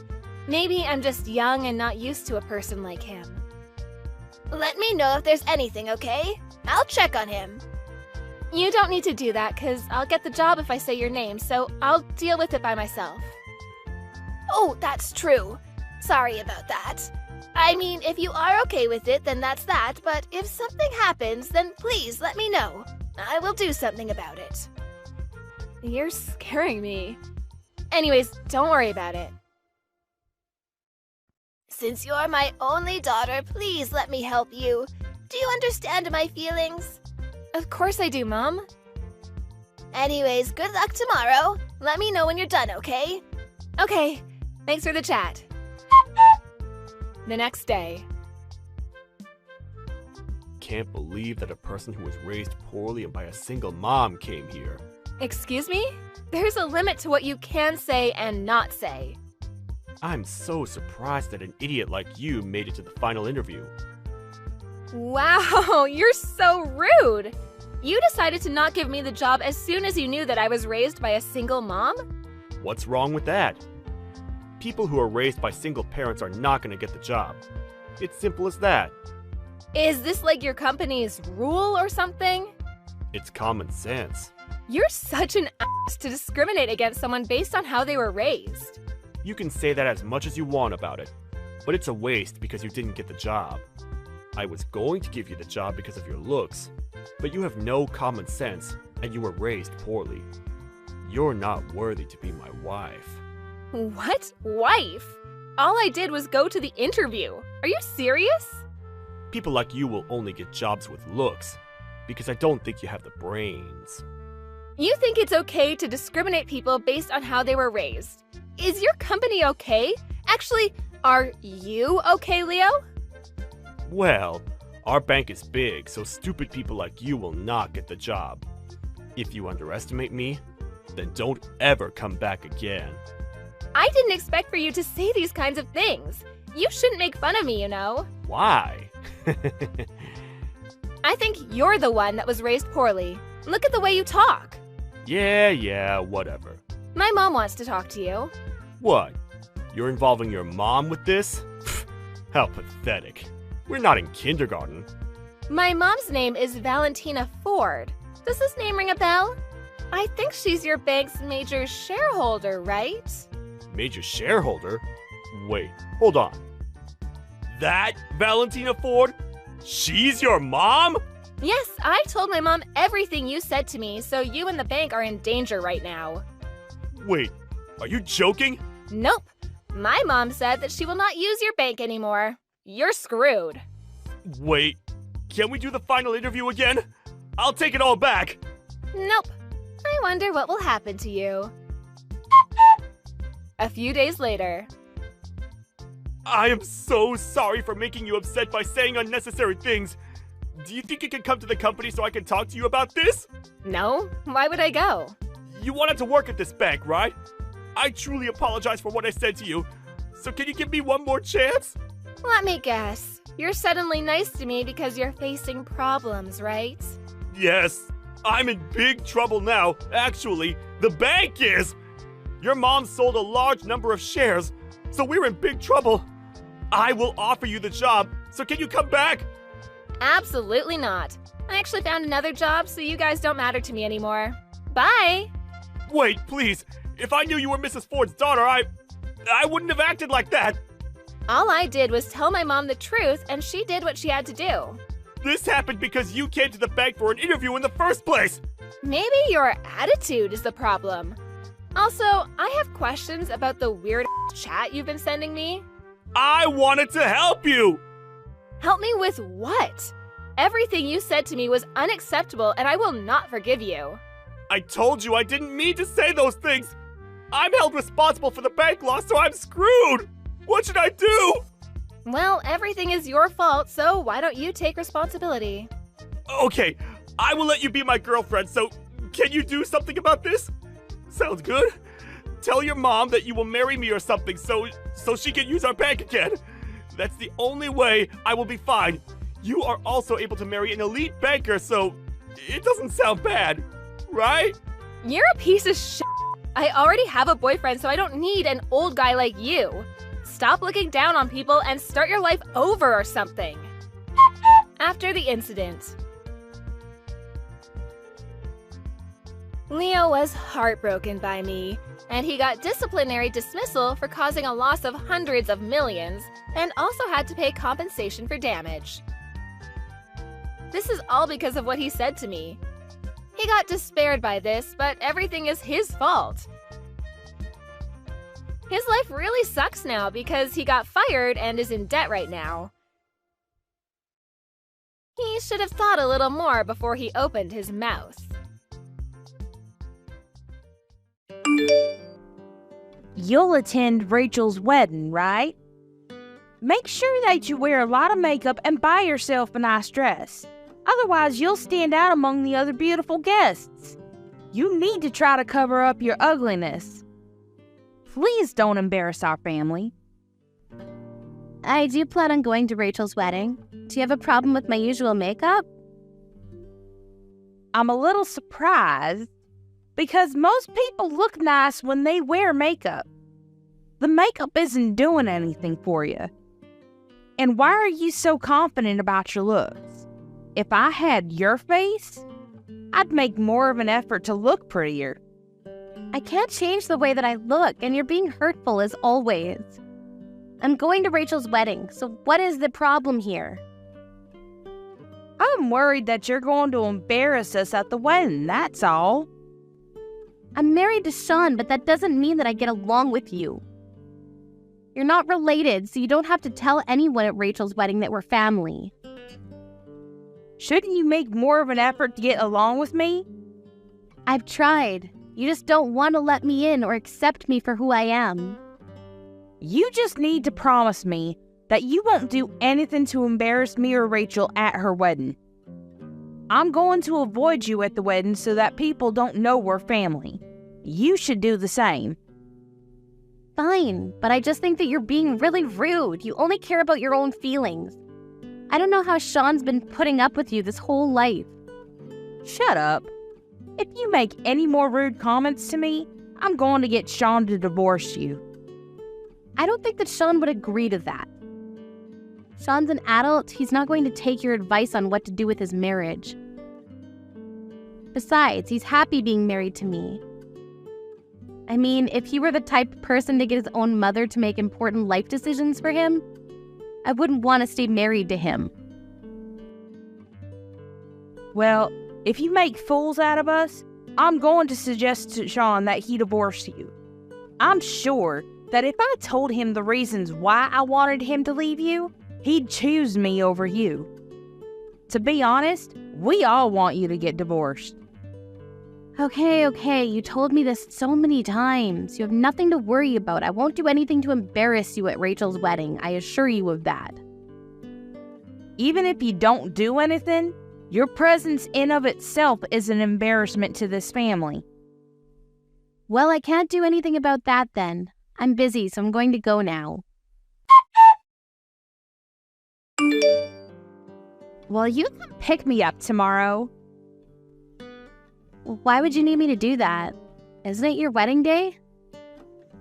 Maybe I'm just young and not used to a person like him. Let me know if there's anything, okay? I'll check on him. You don't need to do that, because I'll get the job if I say your name, so I'll deal with it by myself. Oh, that's true. Sorry about that. I mean, if you are okay with it, then that's that, but if something happens, then please let me know. I will do something about it. You're scaring me. Anyways, don't worry about it. Since you're my only daughter, please let me help you. Do you understand my feelings? Of course I do, Mom. Anyways, good luck tomorrow. Let me know when you're done, okay? Okay, thanks for the chat. The next day. Can't believe that a person who was raised poorly and by a single mom came here. Excuse me? There's a limit to what you can say and not say. I'm so surprised that an idiot like you made it to the final interview. Wow, you're so rude! You decided to not give me the job as soon as you knew that I was raised by a single mom? What's wrong with that? People who are raised by single parents are not going to get the job. It's simple as that. Is this like your company's rule or something? It's common sense. You're such an ass to discriminate against someone based on how they were raised. You can say that as much as you want about it, but it's a waste because you didn't get the job. I was going to give you the job because of your looks, but you have no common sense and you were raised poorly. You're not worthy to be my wife. What? Wife? All I did was go to the interview. Are you serious? People like you will only get jobs with looks, because I don't think you have the brains. You think it's okay to discriminate people based on how they were raised? Is your company okay? Actually, are you okay, Leo? Well, our bank is big, so stupid people like you will not get the job. If you underestimate me, then don't ever come back again. I didn't expect for you to say these kinds of things. You shouldn't make fun of me, you know. Why? I think you're the one that was raised poorly. Look at the way you talk. Yeah, whatever. My mom wants to talk to you. What? You're involving your mom with this? How pathetic. We're not in kindergarten. My mom's name is Valentina Ford. Does this name ring a bell? I think she's your bank's major shareholder, right? Major shareholder? Wait, hold on. That Valentina Ford? She's your mom? Yes, I told my mom everything you said to me, so you and the bank are in danger right now. Wait, are you joking? Nope. My mom said that she will not use your bank anymore. You're screwed. Wait, Can we do the final interview again? I'll take it all back. Nope. I wonder what will happen to you. A few days later. I am so sorry for making you upset by saying unnecessary things. Do you think you can come to the company so I can talk to you about this? No? Why would I go? You wanted to work at this bank, right? I truly apologize for what I said to you. So can you give me one more chance? Let me guess. You're suddenly nice to me because you're facing problems, right? Yes, I'm in big trouble now. Actually, the bank is. Your mom sold a large number of shares, so we're in big trouble. I will offer you the job, so can you come back? Absolutely not. I actually found another job, so you guys don't matter to me anymore. Bye! Wait, please. If I knew you were Mrs. Ford's daughter, I wouldn't have acted like that. All I did was tell my mom the truth, and she did what she had to do. This happened because you came to the bank for an interview in the first place. Maybe your attitude is the problem. Also, I have questions about the weird chat you've been sending me. I wanted to help you. Help me with what? Everything you said to me was unacceptable, and I will not forgive you. I told you I didn't mean to say those things. I'm held responsible for the bank loss, so I'm screwed. What should I do? Well, everything is your fault, so why don't you take responsibility? Okay, I will let you be my girlfriend, so can you do something about this? Sounds good. Tell your mom that you will marry me or something so she can use our bank again. That's the only way I will be fine. You are also able to marry an elite banker, so it doesn't sound bad, right? You're a piece of shit. I already have a boyfriend, so I don't need an old guy like you. Stop looking down on people and start your life over or something. After the incident. Leo was heartbroken by me, and he got disciplinary dismissal for causing a loss of hundreds of millions, and also had to pay compensation for damage. This is all because of what he said to me. He got despaired by this, but everything is his fault. His life really sucks now because he got fired and is in debt right now. He should have thought a little more before he opened his mouth. You'll attend Rachel's wedding, right? Make sure that you wear a lot of makeup and buy yourself a nice dress. Otherwise, you'll stand out among the other beautiful guests. You need to try to cover up your ugliness. Please don't embarrass our family. I do plan on going to Rachel's wedding. Do you have a problem with my usual makeup? I'm a little surprised because most people look nice when they wear makeup. The makeup isn't doing anything for you. And why are you so confident about your looks? If I had your face, I'd make more of an effort to look prettier. I can't change the way that I look, and you're being hurtful as always. I'm going to Rachel's wedding, so what is the problem here? I'm worried that you're going to embarrass us at the wedding, that's all. I'm married to Sean, but that doesn't mean that I get along with you. You're not related, so you don't have to tell anyone at Rachel's wedding that we're family. Shouldn't you make more of an effort to get along with me? I've tried. You just don't want to let me in or accept me for who I am. You just need to promise me that you won't do anything to embarrass me or Rachel at her wedding. I'm going to avoid you at the wedding so that people don't know we're family. You should do the same. Fine, but I just think that you're being really rude. You only care about your own feelings. I don't know how Sean's been putting up with you this whole life. Shut up. If you make any more rude comments to me, I'm going to get Sean to divorce you. I don't think that Sean would agree to that. Sean's an adult. He's not going to take your advice on what to do with his marriage. Besides, he's happy being married to me. I mean, if he were the type of person to get his own mother to make important life decisions for him, I wouldn't want to stay married to him. Well, if you make fools out of us, I'm going to suggest to Sean that he divorce you. I'm sure that if I told him the reasons why I wanted him to leave you, he'd choose me over you. To be honest, we all want you to get divorced. Okay, you told me this so many times. You have nothing to worry about. I won't do anything to embarrass you at Rachel's wedding. I assure you of that. Even if you don't do anything, your presence in of itself is an embarrassment to this family. Well, I can't do anything about that then. I'm busy, so I'm going to go now. Well, you can pick me up tomorrow. Why would you need me to do that? Isn't it your wedding day?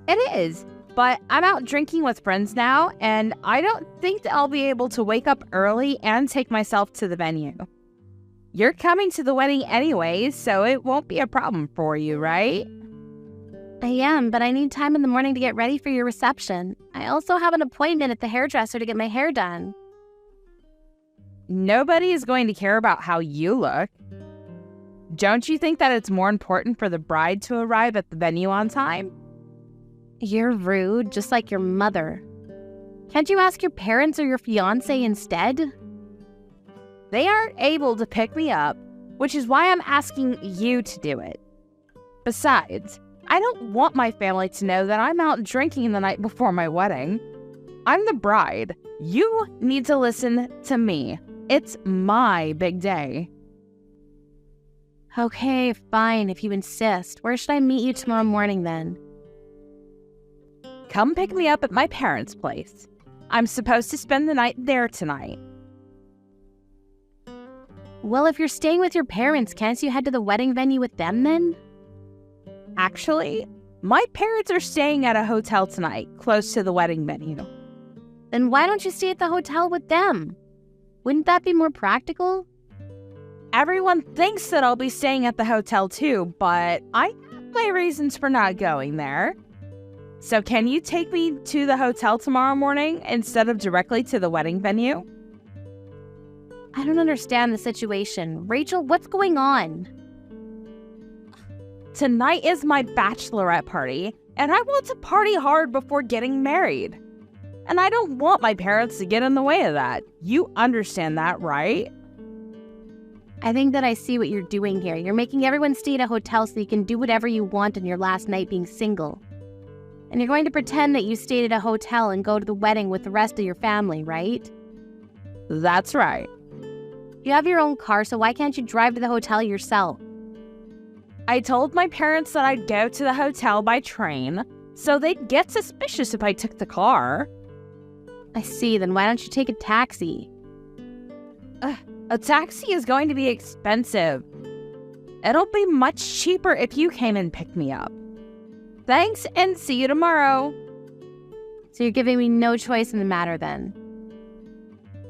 It is, but I'm out drinking with friends now, and I don't think that I'll be able to wake up early and take myself to the venue. You're coming to the wedding anyways, so it won't be a problem for you, right? I am, but I need time in the morning to get ready for your reception. I also have an appointment at the hairdresser to get my hair done. Nobody is going to care about how you look. Don't you think that it's more important for the bride to arrive at the venue on time? You're rude, just like your mother. Can't you ask your parents or your fiancé instead? They aren't able to pick me up, which is why I'm asking you to do it. Besides, I don't want my family to know that I'm out drinking the night before my wedding. I'm the bride. You need to listen to me. It's my big day. Okay, fine, if you insist. Where should I meet you tomorrow morning then? Come pick me up at my parents' place. I'm supposed to spend the night there tonight. Well, if you're staying with your parents, can't you head to the wedding venue with them then? Actually, my parents are staying at a hotel tonight, close to the wedding venue. Then why don't you stay at the hotel with them? Wouldn't that be more practical? Everyone thinks that I'll be staying at the hotel too, but I have my reasons for not going there. So can you take me to the hotel tomorrow morning instead of directly to the wedding venue? I don't understand the situation. Rachel, what's going on? Tonight is my bachelorette party, and I want to party hard before getting married. And I don't want my parents to get in the way of that. You understand that, right? I think that I see what you're doing here. You're making everyone stay at a hotel so you can do whatever you want on your last night being single. And you're going to pretend that you stayed at a hotel and go to the wedding with the rest of your family, right? That's right. You have your own car, so why can't you drive to the hotel yourself? I told my parents that I'd go to the hotel by train, so they'd get suspicious if I took the car. I see, then why don't you take a taxi? A taxi is going to be expensive. It'll be much cheaper if you came and picked me up. Thanks, and see you tomorrow. So you're giving me no choice in the matter then?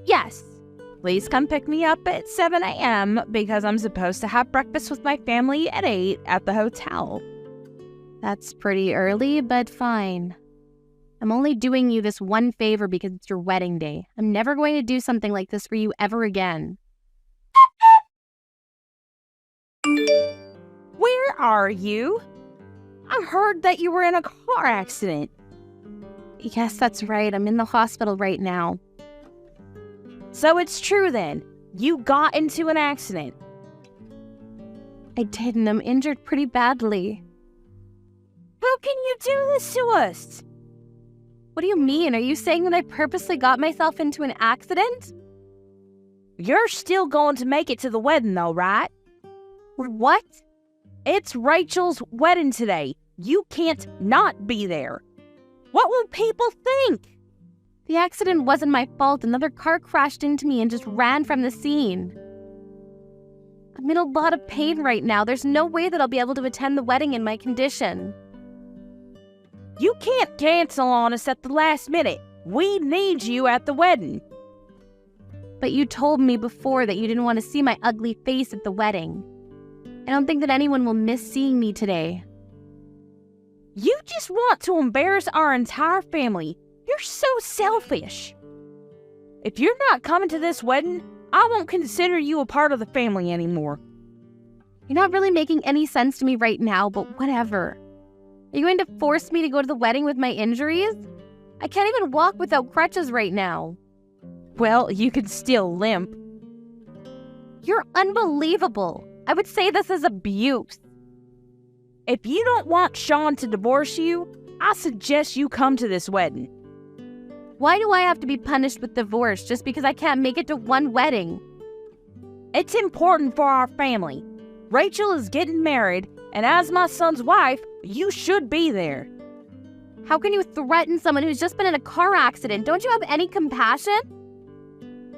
Yes. Please come pick me up at 7 a.m. because I'm supposed to have breakfast with my family at 8 at the hotel. That's pretty early, but fine. I'm only doing you this one favor because it's your wedding day. I'm never going to do something like this for you ever again. Where are you? I heard that you were in a car accident. Yes, that's right. I'm in the hospital right now. So it's true then. You got into an accident. I did, and I'm injured pretty badly. How can you do this to us? What do you mean? Are you saying that I purposely got myself into an accident? You're still going to make it to the wedding though, right? What? It's Rachel's wedding today. You can't not be there. What will people think? The accident wasn't my fault. Another car crashed into me and just ran from the scene. I'm in a lot of pain right now. There's no way that I'll be able to attend the wedding in my condition. You can't cancel on us at the last minute. We need you at the wedding. But you told me before that you didn't want to see my ugly face at the wedding. I don't think that anyone will miss seeing me today. You just want to embarrass our entire family. You're so selfish. If you're not coming to this wedding, I won't consider you a part of the family anymore. You're not really making any sense to me right now, but whatever. Are you going to force me to go to the wedding with my injuries? I can't even walk without crutches right now. Well, you can still limp. You're unbelievable. I would say this is abuse. If you don't want Sean to divorce you, I suggest you come to this wedding. Why do I have to be punished with divorce just because I can't make it to one wedding? It's important for our family. Rachel is getting married, and as my son's wife, you should be there. How can you threaten someone who's just been in a car accident? Don't you have any compassion?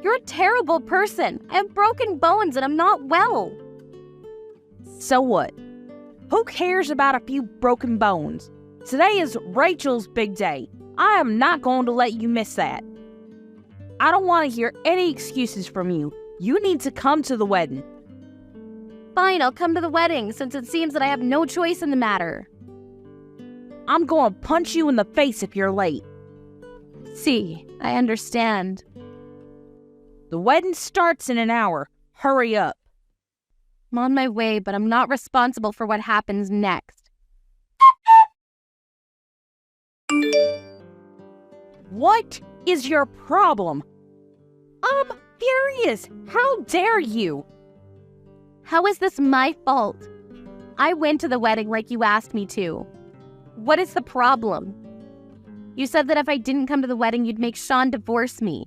You're a terrible person. I have broken bones and I'm not well. So what? Who cares about a few broken bones? Today is Rachel's big day. I am not going to let you miss that. I don't want to hear any excuses from you. You need to come to the wedding. Fine, I'll come to the wedding since it seems that I have no choice in the matter. I'm going to punch you in the face if you're late. See, I understand. The wedding starts in an hour. Hurry up. I'm on my way, but I'm not responsible for what happens next. What is your problem? I'm furious. How dare you? How is this my fault? I went to the wedding like you asked me to. What is the problem? You said that if I didn't come to the wedding, you'd make Sean divorce me.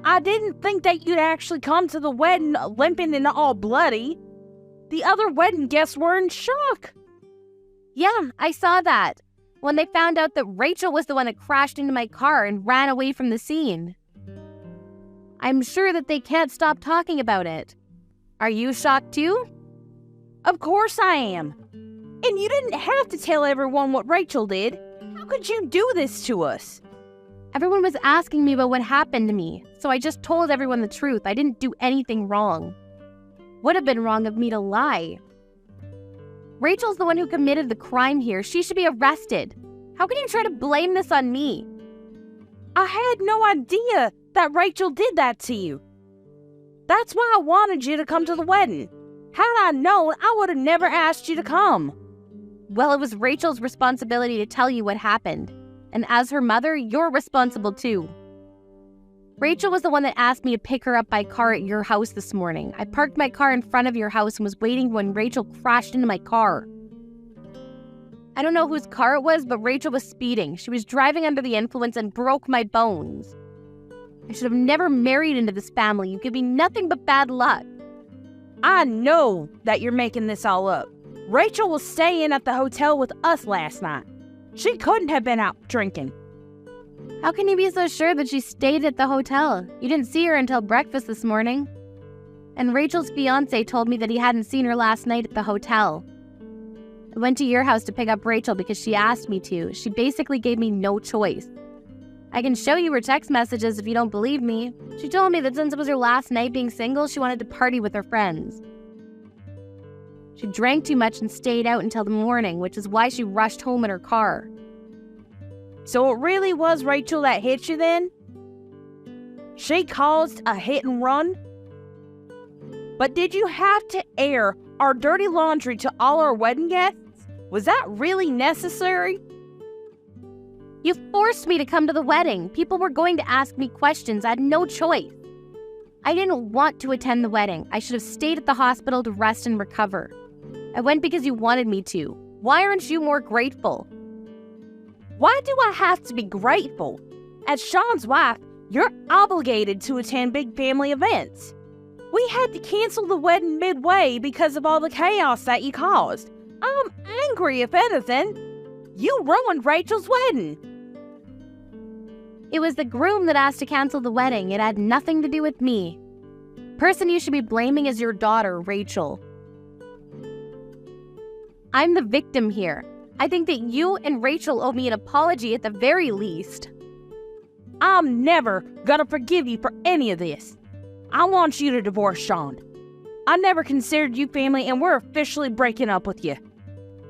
I didn't think that you'd actually come to the wedding limping and all bloody. The other wedding guests were in shock. Yeah, I saw that. When they found out that Rachel was the one that crashed into my car and ran away from the scene. I'm sure that they can't stop talking about it. Are you shocked too? Of course I am. And you didn't have to tell everyone what Rachel did. How could you do this to us? Everyone was asking me about what happened to me, so I just told everyone the truth. I didn't do anything wrong. Would have been wrong of me to lie. Rachel's the one who committed the crime here. She should be arrested. How can you try to blame this on me? I had no idea that Rachel did that to you. That's why I wanted you to come to the wedding. Had I known, I would have never asked you to come. Well, it was Rachel's responsibility to tell you what happened. And as her mother, you're responsible too. Rachel was the one that asked me to pick her up by car at your house this morning. I parked my car in front of your house and was waiting when Rachel crashed into my car. I don't know whose car it was, but Rachel was speeding. She was driving under the influence and broke my bones. I should have never married into this family. You give me nothing but bad luck. I know that you're making this all up. Rachel was staying at the hotel with us last night. She couldn't have been out drinking. How can you be so sure that she stayed at the hotel? You didn't see her until breakfast this morning. And Rachel's fiance told me that he hadn't seen her last night at the hotel. I went to your house to pick up Rachel because she asked me to. She basically gave me no choice. I can show you her text messages if you don't believe me. She told me that since it was her last night being single, she wanted to party with her friends. She drank too much and stayed out until the morning, which is why she rushed home in her car. So it really was Rachel that hit you then? She caused a hit and run? But did you have to air our dirty laundry to all our wedding guests? Was that really necessary? You forced me to come to the wedding. People were going to ask me questions. I had no choice. I didn't want to attend the wedding. I should have stayed at the hospital to rest and recover. I went because you wanted me to. Why aren't you more grateful? Why do I have to be grateful? As Sean's wife, you're obligated to attend big family events. We had to cancel the wedding midway because of all the chaos that you caused. I'm angry, if anything. You ruined Rachel's wedding. It was the groom that asked to cancel the wedding. It had nothing to do with me. Person you should be blaming is your daughter, Rachel. I'm the victim here. I think that you and Rachel owe me an apology at the very least. I'm never gonna forgive you for any of this. I want you to divorce Sean. I never considered you family and we're officially breaking up with you.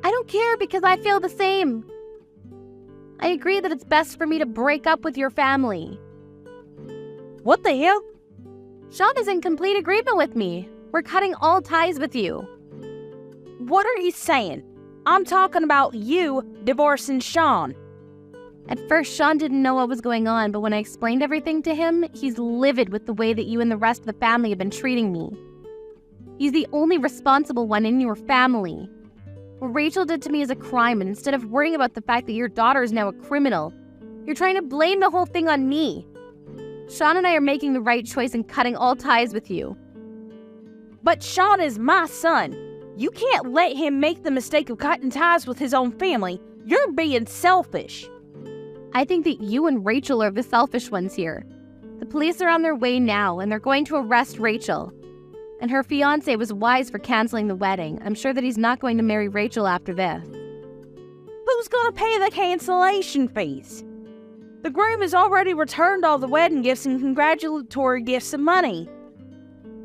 I don't care because I feel the same. I agree that it's best for me to break up with your family. What the hell? Sean is in complete agreement with me. We're cutting all ties with you. What are you saying? I'm talking about you divorcing Sean. At first, Sean didn't know what was going on, but when I explained everything to him, he's livid with the way that you and the rest of the family have been treating me. He's the only responsible one in your family. What Rachel did to me is a crime, and instead of worrying about the fact that your daughter is now a criminal, you're trying to blame the whole thing on me. Sean and I are making the right choice and cutting all ties with you. But Sean is my son. You can't let him make the mistake of cutting ties with his own family. You're being selfish. I think that you and Rachel are the selfish ones here. The police are on their way now, and they're going to arrest Rachel. And her fiancé was wise for canceling the wedding. I'm sure that he's not going to marry Rachel after this. Who's gonna pay the cancellation fees? The groom has already returned all the wedding gifts and congratulatory gifts and money.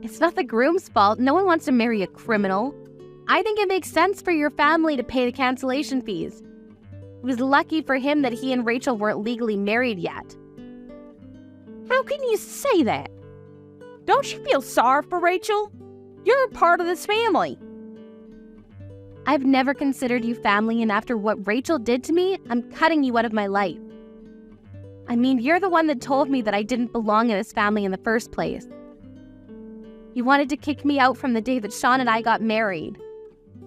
It's not the groom's fault. No one wants to marry a criminal. I think it makes sense for your family to pay the cancellation fees. It was lucky for him that he and Rachel weren't legally married yet. How can you say that? Don't you feel sorry for Rachel? You're a part of this family. I've never considered you family, and after what Rachel did to me, I'm cutting you out of my life. I mean, you're the one that told me that I didn't belong in this family in the first place. You wanted to kick me out from the day that Sean and I got married.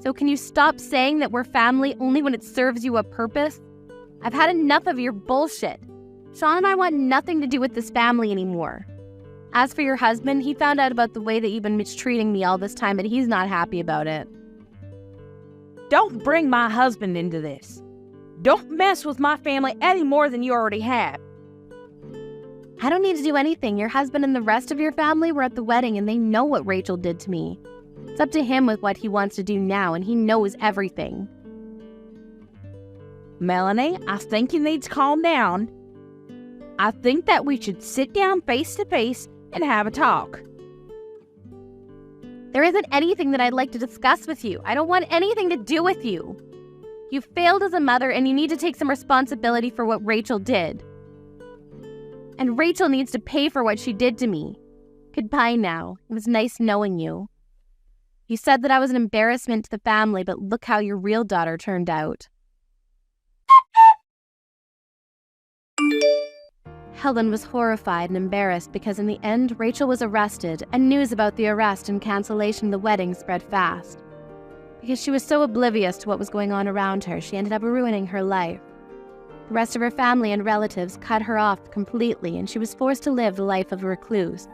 So can you stop saying that we're family only when it serves you a purpose? I've had enough of your bullshit. Sean and I want nothing to do with this family anymore. As for your husband, he found out about the way that you've been mistreating me all this time, and he's not happy about it. Don't bring my husband into this. Don't mess with my family any more than you already have. I don't need to do anything. Your husband and the rest of your family were at the wedding, and they know what Rachel did to me. It's up to him with what he wants to do now, and he knows everything. Melanie, I think you need to calm down. I think that we should sit down face to face and have a talk. There isn't anything that I'd like to discuss with you. I don't want anything to do with you. You failed as a mother, and you need to take some responsibility for what Rachel did. And Rachel needs to pay for what she did to me. Goodbye now. It was nice knowing you. You said that I was an embarrassment to the family, but look how your real daughter turned out. Helen was horrified and embarrassed because in the end, Rachel was arrested, and news about the arrest and cancellation of the wedding spread fast. Because she was so oblivious to what was going on around her, she ended up ruining her life. The rest of her family and relatives cut her off completely, and she was forced to live the life of a recluse.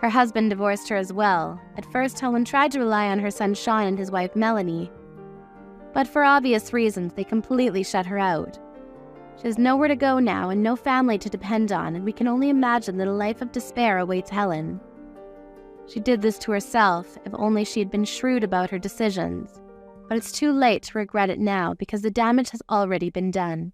Her husband divorced her as well. At first, Helen tried to rely on her son Sean and his wife Melanie. But for obvious reasons, they completely shut her out. She has nowhere to go now and no family to depend on, and we can only imagine that a life of despair awaits Helen. She did this to herself, if only she had been shrewd about her decisions. But it's too late to regret it now because the damage has already been done.